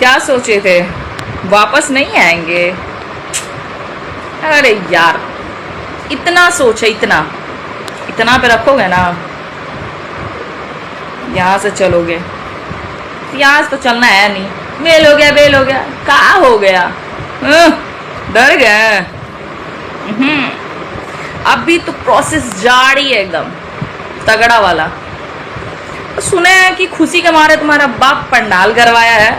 क्या सोचे थे वापस नहीं आएंगे? अरे यार, इतना सोचे, इतना इतना पे रखोगे ना, यहाँ से चलोगे। यहाँ से तो चलना है नहीं। बेल हो गया, बेल हो गया, कहाँ हो गया? डर गए? अभी तो प्रोसेस जारी है एकदम तगड़ा वाला। सुने हैं कि खुशी के मारे तुम्हारा बाप पंडाल करवाया है।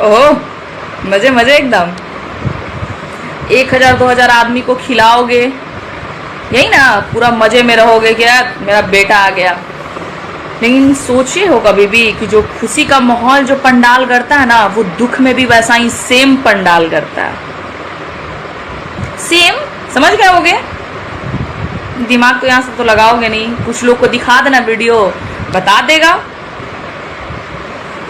ओह, मजे मजे एकदम। 1000-2000 आदमी को खिलाओगे, यही ना, पूरा मजे में रहोगे। क्या मेरा बेटा आ गया। लेकिन सोचिए हो कभी भी कि जो खुशी का माहौल जो पंडाल करता है ना, वो दुख में भी वैसा ही सेम पंडाल करता है। सेम, समझ गए होगे? दिमाग तो यहाँ से तो लगाओगे नहीं। कुछ लोग को दिखा देना वीडियो, बता देगा।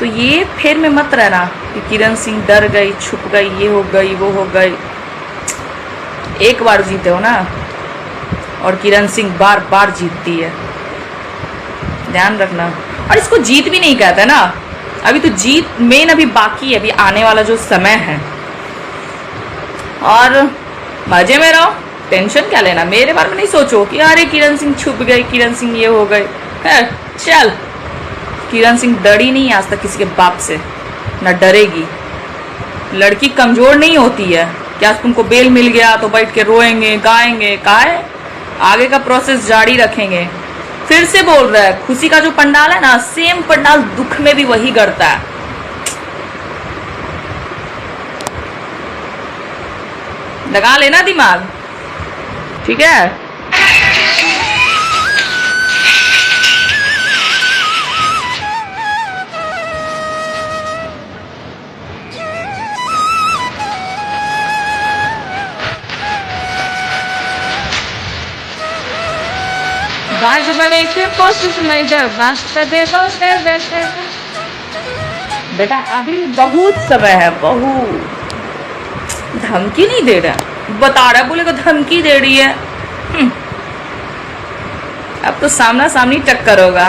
तो ये फेर में मत रहना कि किरण सिंह डर गई, छुप गई, ये हो गई, वो हो गई। एक बार जीते हो ना, और किरण सिंह बार बार जीतती है, ध्यान रखना। और इसको जीत भी नहीं कहते ना, अभी तो जीत मेन अभी बाकी है, अभी आने वाला जो समय है। और मजे में रहो, टेंशन क्या लेना। मेरे बारे में नहीं सोचो कि अरे किरण सिंह छुप गई, किरण सिंह ये हो गई है। चल, किरण सिंह डरी नहीं आज तक किसी के बाप से, ना डरेगी। लड़की कमजोर नहीं होती है कि आज तुमको बेल मिल गया तो बैठ के रोएंगे गाएंगे। काहे? आगे का प्रोसेस जारी रखेंगे। फिर से बोल रहा है, खुशी का जो पंडाल है ना, सेम पंडाल दुख में भी वही करता है। लगा लेना दिमाग, ठीक है? बेटा अभी बहुत समय है, बहुत। धमकी नहीं दे रहा, बता रहा, बोले को धमकी दे रही है। अब तो सामना सामनी टक्कर होगा।